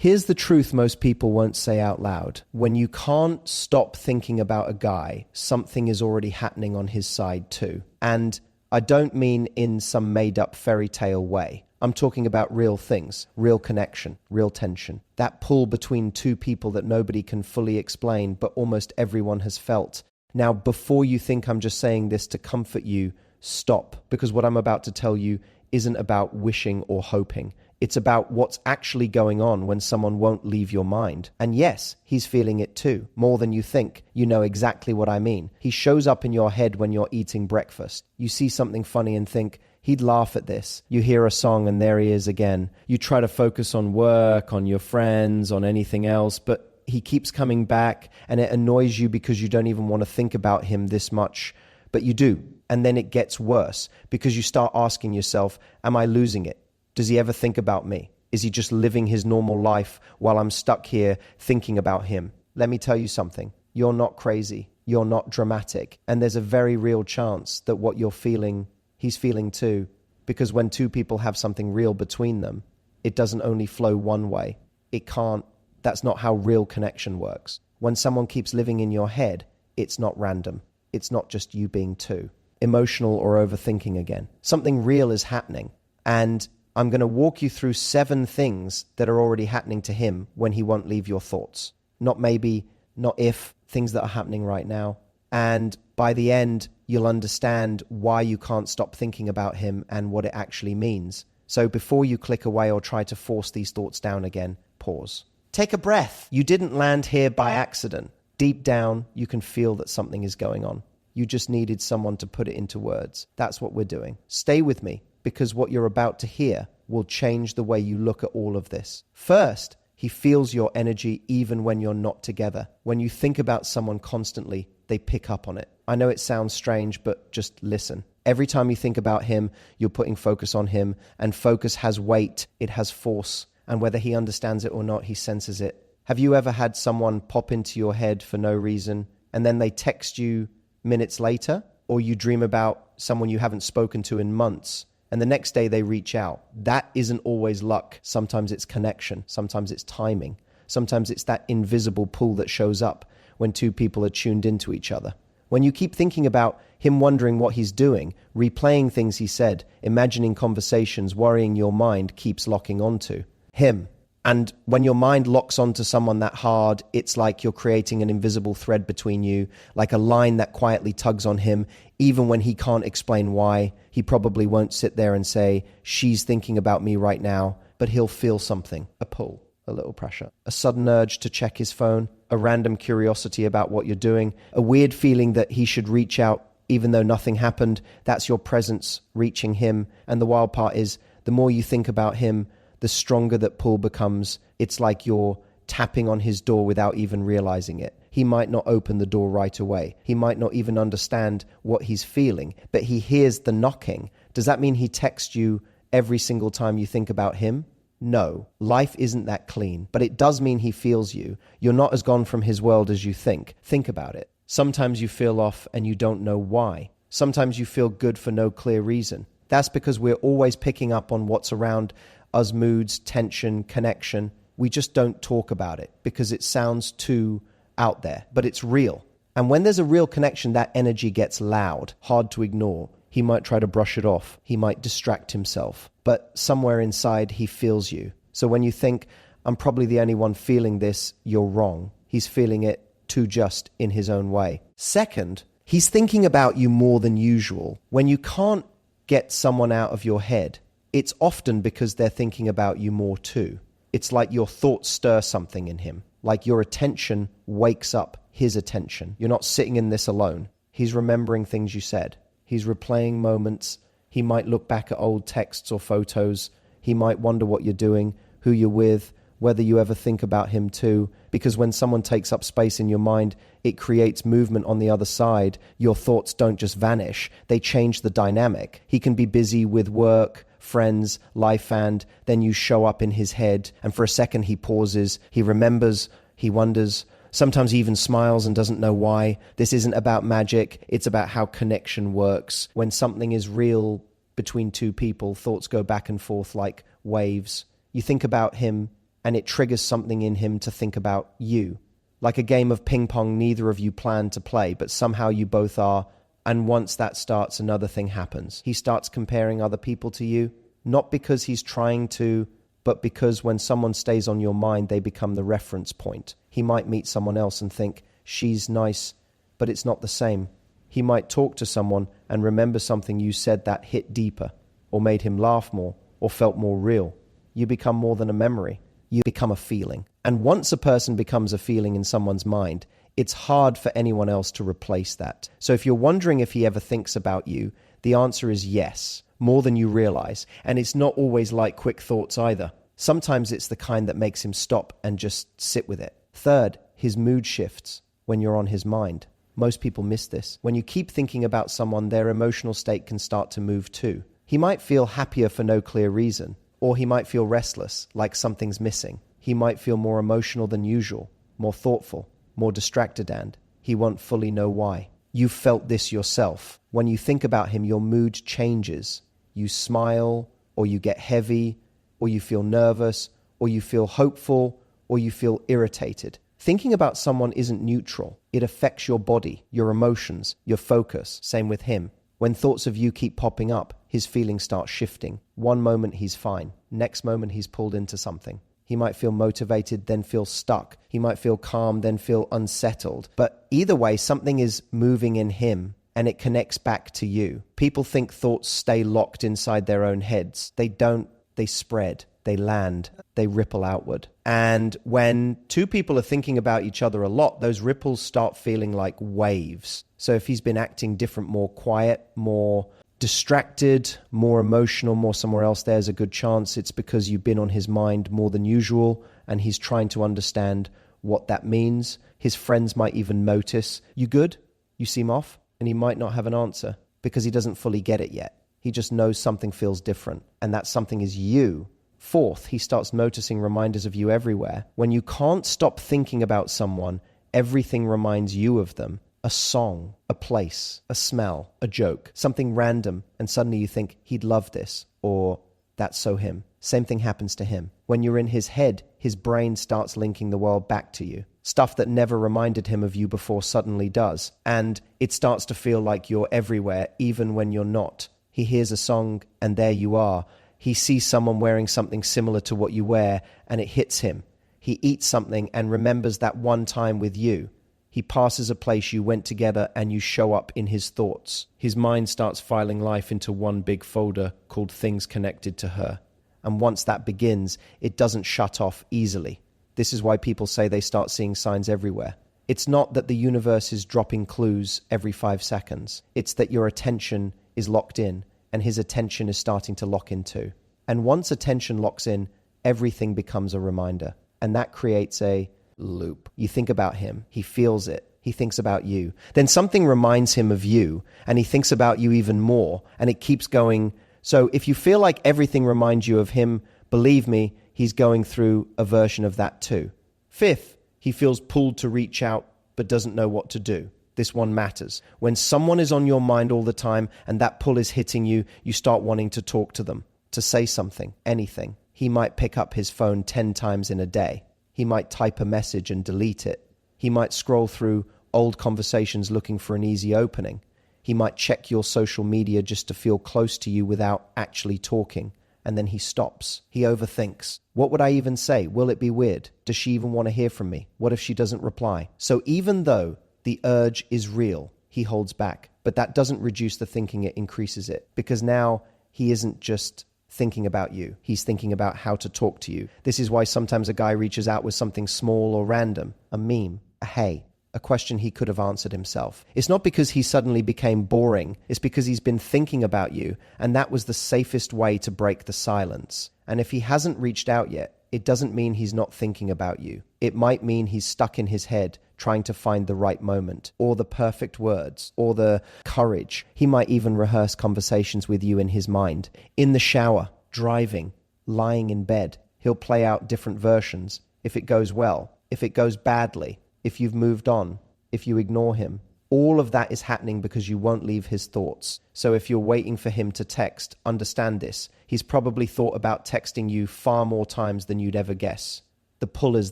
Here's the truth most people won't say out loud. When you can't stop thinking about a guy, something is already happening on his side too. And I don't mean in some made-up fairy tale way. I'm talking about real things, real connection, real tension. That pull between two people that nobody can fully explain, but almost everyone has felt. Now, before you think I'm just saying this to comfort you, stop. Because what I'm about to tell you isn't about wishing or hoping. It's about what's actually going on when someone won't leave your mind. And yes, he's feeling it too, more than you think. You know exactly what I mean. He shows up in your head when you're eating breakfast. You see something funny and think, he'd laugh at this. You hear a song and there he is again. You try to focus on work, on your friends, on anything else, but he keeps coming back and it annoys you because you don't even want to think about him this much, but you do. And then it gets worse because you start asking yourself, am I losing it? Does he ever think about me? Is he just living his normal life while I'm stuck here thinking about him? Let me tell you something. You're not crazy. You're not dramatic. And there's a very real chance that what you're feeling, he's feeling too. Because when two people have something real between them, it doesn't only flow one way. It can't. That's not how real connection works. When someone keeps living in your head, it's not random. It's not just you being too emotional or overthinking again. Something real is happening. And I'm going to walk you through 7 things that are already happening to him when he won't leave your thoughts. Not maybe, not if, things that are happening right now. And by the end, you'll understand why you can't stop thinking about him and what it actually means. So before you click away or try to force these thoughts down again, pause. Take a breath. You didn't land here by accident. Deep down, you can feel that something is going on. You just needed someone to put it into words. That's what we're doing. Stay with me, because what you're about to hear will change the way you look at all of this. First, he feels your energy even when you're not together. When you think about someone constantly, they pick up on it. I know it sounds strange, but just listen. Every time you think about him, you're putting focus on him, and focus has weight, it has force, and whether he understands it or not, he senses it. Have you ever had someone pop into your head for no reason, and then they text you minutes later, or you dream about someone you haven't spoken to in months, and the next day they reach out? That isn't always luck. Sometimes it's connection. Sometimes it's timing. Sometimes it's that invisible pull that shows up when two people are tuned into each other. When you keep thinking about him, wondering what he's doing, replaying things he said, imagining conversations, worrying, your mind keeps locking onto him. And when your mind locks onto someone that hard, it's like you're creating an invisible thread between you, like a line that quietly tugs on him, even when he can't explain why. He probably won't sit there and say, she's thinking about me right now, but he'll feel something, a pull, a little pressure, a sudden urge to check his phone, a random curiosity about what you're doing, a weird feeling that he should reach out even though nothing happened. That's your presence reaching him. And the wild part is, the more you think about him, the stronger that pull becomes. It's like you're tapping on his door without even realizing it. He might not open the door right away. He might not even understand what he's feeling, but he hears the knocking. Does that mean he texts you every single time you think about him? No, life isn't that clean, but it does mean he feels you. You're not as gone from his world as you think. Think about it. Sometimes you feel off and you don't know why. Sometimes you feel good for no clear reason. That's because we're always picking up on what's around us, moods, tension, connection. We just don't talk about it because it sounds too out there, but it's real. And when there's a real connection, that energy gets loud, hard to ignore. He might try to brush it off. He might distract himself, but somewhere inside he feels you. So when you think, I'm probably the only one feeling this, you're wrong. He's feeling it too, just in his own way. Second, he's thinking about you more than usual. When you can't get someone out of your head, it's often because they're thinking about you more too. It's like your thoughts stir something in him, like your attention wakes up his attention. You're not sitting in this alone. He's remembering things you said. He's replaying moments. He might look back at old texts or photos. He might wonder what you're doing, who you're with, whether you ever think about him too. Because when someone takes up space in your mind, it creates movement on the other side. Your thoughts don't just vanish. They change the dynamic. He can be busy with work, friends, life, and then you show up in his head, and for a second he pauses, he remembers, he wonders, sometimes he even smiles and doesn't know why. This isn't about magic, it's about how connection works. When something is real between two people, thoughts go back and forth like waves. You think about him and it triggers something in him to think about you. Like a game of ping pong neither of you planned to play, but somehow you both are. And once that starts, another thing happens. He starts comparing other people to you, not because he's trying to, but because when someone stays on your mind, they become the reference point. He might meet someone else and think, she's nice, but it's not the same. He might talk to someone and remember something you said that hit deeper, or made him laugh more, or felt more real. You become more than a memory. You become a feeling. And once a person becomes a feeling in someone's mind, it's hard for anyone else to replace that. So if you're wondering if he ever thinks about you, the answer is yes, more than you realize. And it's not always like quick thoughts either. Sometimes it's the kind that makes him stop and just sit with it. Third, his mood shifts when you're on his mind. Most people miss this. When you keep thinking about someone, their emotional state can start to move too. He might feel happier for no clear reason, or he might feel restless, like something's missing. He might feel more emotional than usual, more thoughtful, more distracted, and he won't fully know why. You've felt this yourself. When you think about him, your mood changes. You smile, or you get heavy, or you feel nervous, or you feel hopeful, or you feel irritated. Thinking about someone isn't neutral. It affects your body, your emotions, your focus. Same with him. When thoughts of you keep popping up, his feelings start shifting. One moment he's fine. Next moment he's pulled into something. He might feel motivated, then feel stuck. He might feel calm, then feel unsettled. But either way, something is moving in him, and it connects back to you. People think thoughts stay locked inside their own heads. They don't. They spread. They land. They ripple outward. And when two people are thinking about each other a lot, those ripples start feeling like waves. So if he's been acting different, more quiet, more distracted, more emotional, more somewhere else, there's a good chance it's because you've been on his mind more than usual, and he's trying to understand what that means. His friends might even notice, you good? You seem off? And he might not have an answer because he doesn't fully get it yet. He just knows something feels different, and that something is you. Fourth, he starts noticing reminders of you everywhere. When you can't stop thinking about someone, everything reminds you of them. A song, a place, a smell, a joke, something random, and suddenly you think, he'd love this, or that's so him. Same thing happens to him. When you're in his head, his brain starts linking the world back to you. Stuff that never reminded him of you before suddenly does. And it starts to feel like you're everywhere, even when you're not. He hears a song, and there you are. He sees someone wearing something similar to what you wear, and it hits him. He eats something and remembers that one time with you. He passes a place you went together, and you show up in his thoughts. His mind starts filing life into one big folder called things connected to her. And once that begins, it doesn't shut off easily. This is why people say they start seeing signs everywhere. It's not that the universe is dropping clues every 5 seconds. It's that your attention is locked in, and his attention is starting to lock in too. And once attention locks in, everything becomes a reminder. And that creates a loop. You think about him, he feels it, he thinks about you. Then something reminds him of you, and he thinks about you even more, and it keeps going. So if you feel like everything reminds you of him, believe me, he's going through a version of that too. Fifth, he feels pulled to reach out, but doesn't know what to do. This one matters. When someone is on your mind all the time and that pull is hitting you, you start wanting to talk to them, to say something, anything. He might pick up his phone 10 times in a day. He might type a message and delete it. He might scroll through old conversations looking for an easy opening. He might check your social media just to feel close to you without actually talking. And then he stops. He overthinks. What would I even say? Will it be weird? Does she even want to hear from me? What if she doesn't reply? So even though the urge is real, he holds back. But that doesn't reduce the thinking, it increases it. Because now he isn't just thinking about you. He's thinking about how to talk to you. This is why sometimes a guy reaches out with something small or random, a meme, a hey, a question he could have answered himself. It's not because he suddenly became boring. It's because he's been thinking about you, and that was the safest way to break the silence. And if he hasn't reached out yet, it doesn't mean he's not thinking about you. It might mean he's stuck in his head trying to find the right moment, or the perfect words, or the courage. He might even rehearse conversations with you in his mind. In the shower, driving, lying in bed. He'll play out different versions. If it goes well, if it goes badly, if you've moved on, if you ignore him. All of that is happening because you won't leave his thoughts. So if you're waiting for him to text, understand this. He's probably thought about texting you far more times than you'd ever guess. The pull is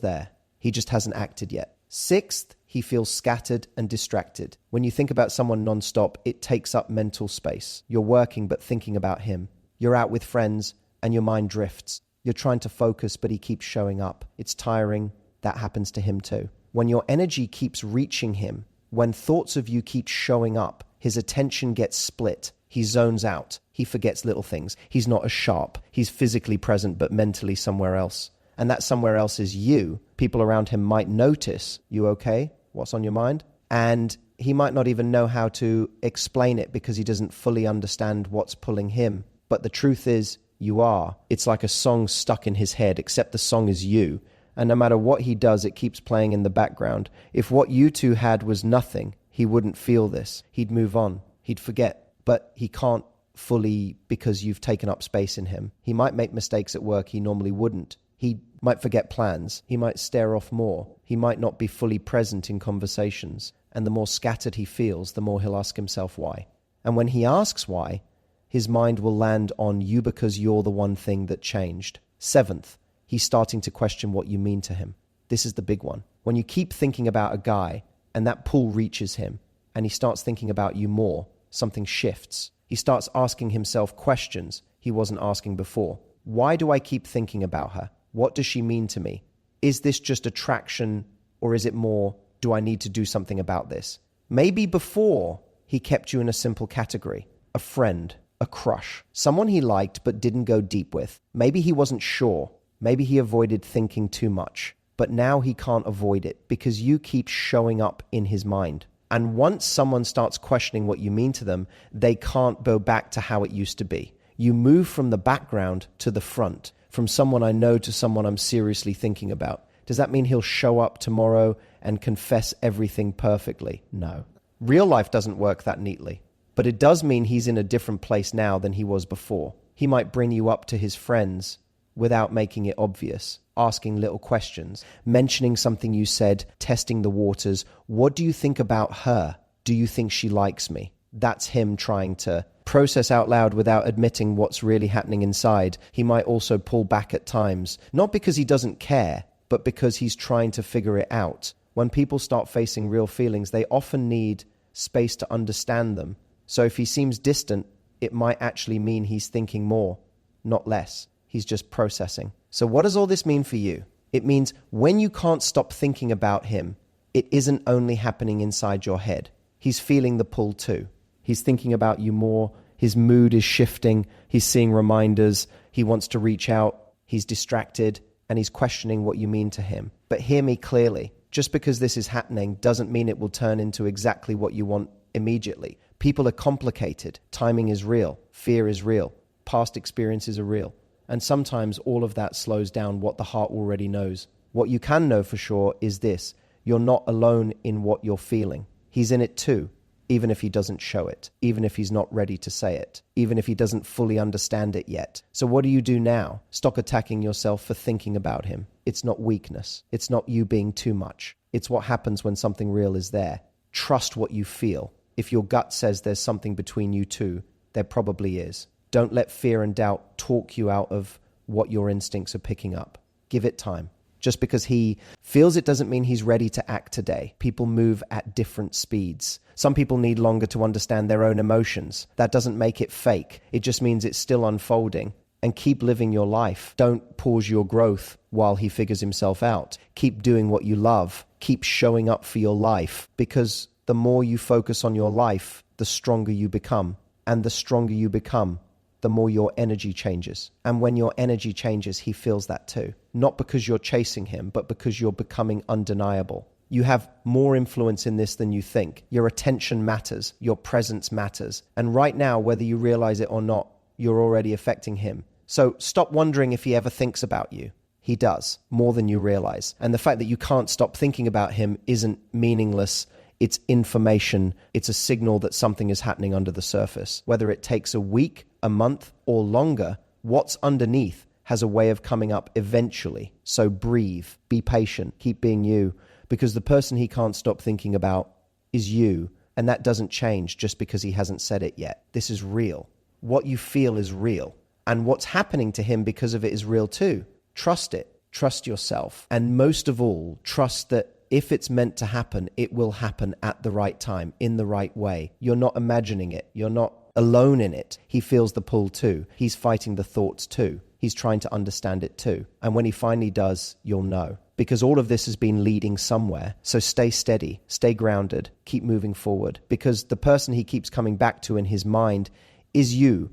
there. He just hasn't acted yet. Sixth, he feels scattered and distracted. When you think about someone nonstop, it takes up mental space. You're working but thinking about him. You're out with friends and your mind drifts. You're trying to focus, but he keeps showing up. It's tiring. That happens to him too. When your energy keeps reaching him, when thoughts of you keep showing up, his attention gets split. He zones out. He forgets little things. He's not as sharp. He's physically present but mentally somewhere else. And that somewhere else is you. People around him might notice, you okay? What's on your mind? And he might not even know how to explain it because he doesn't fully understand what's pulling him. But the truth is, you are. It's like a song stuck in his head, except the song is you. And no matter what he does, it keeps playing in the background. If what you two had was nothing, he wouldn't feel this. He'd move on. He'd forget. But he can't fully because you've taken up space in him. He might make mistakes at work he normally wouldn't. He might forget plans. He might stare off more. He might not be fully present in conversations. And the more scattered he feels, the more he'll ask himself why. And when he asks why, his mind will land on you because you're the one thing that changed. Seventh, he's starting to question what you mean to him. This is the big one. When you keep thinking about a guy and that pull reaches him and he starts thinking about you more, something shifts. He starts asking himself questions he wasn't asking before. Why do I keep thinking about her? What does she mean to me? Is this just attraction or is it more, do I need to do something about this? Maybe before he kept you in a simple category, a friend, a crush, someone he liked but didn't go deep with. Maybe he wasn't sure. Maybe he avoided thinking too much. But now he can't avoid it because you keep showing up in his mind. And once someone starts questioning what you mean to them, they can't go back to how it used to be. You move from the background to the front, from someone I know to someone I'm seriously thinking about. Does that mean he'll show up tomorrow and confess everything perfectly? No. Real life doesn't work that neatly. But it does mean he's in a different place now than he was before. He might bring you up to his friends without making it obvious, asking little questions, mentioning something you said, testing the waters. What do you think about her? Do you think she likes me? That's him trying to process out loud without admitting what's really happening inside. He might also pull back at times, not because he doesn't care, but because he's trying to figure it out. When people start facing real feelings, they often need space to understand them. So if he seems distant, it might actually mean he's thinking more, not less. He's just processing. So what does all this mean for you? It means when you can't stop thinking about him, it isn't only happening inside your head. He's feeling the pull too. He's thinking about you more. His mood is shifting. He's seeing reminders. He wants to reach out. He's distracted and he's questioning what you mean to him. But hear me clearly. Just because this is happening doesn't mean it will turn into exactly what you want immediately. People are complicated. Timing is real. Fear is real. Past experiences are real. And sometimes all of that slows down what the heart already knows. What you can know for sure is this: you're not alone in what you're feeling. He's in it too, even if he doesn't show it, even if he's not ready to say it, even if he doesn't fully understand it yet. So what do you do now? Stop attacking yourself for thinking about him. It's not weakness. It's not you being too much. It's what happens when something real is there. Trust what you feel. If your gut says there's something between you two, there probably is. Don't let fear and doubt talk you out of what your instincts are picking up. Give it time. Just because he feels it doesn't mean he's ready to act today. People move at different speeds. Some people need longer to understand their own emotions. That doesn't make it fake. It just means it's still unfolding. And keep living your life. Don't pause your growth while he figures himself out. Keep doing what you love. Keep showing up for your life. Because the more you focus on your life, the stronger you become. And the stronger you become, the more your energy changes. And when your energy changes, he feels that too. Not because you're chasing him, but because you're becoming undeniable. You have more influence in this than you think. Your attention matters. Your presence matters. And right now, whether you realize it or not, you're already affecting him. So stop wondering if he ever thinks about you. He does, more than you realize. And the fact that you can't stop thinking about him isn't meaningless. It's information. It's a signal that something is happening under the surface. Whether it takes a week, a month, or longer, what's underneath has a way of coming up eventually. So breathe, be patient, keep being you, because the person he can't stop thinking about is you, and that doesn't change just because he hasn't said it yet. This is real. What you feel is real, and what's happening to him because of it is real too. Trust it. trust yourself, and most of all, trust that if it's meant to happen, it will happen at the right time, in the right way. You're not imagining it. You're not alone in it. He feels the pull too. He's fighting the thoughts too. He's trying to understand it too. And when he finally does, you'll know. Because all of this has been leading somewhere. So stay steady, stay grounded, keep moving forward. Because the person he keeps coming back to in his mind is you.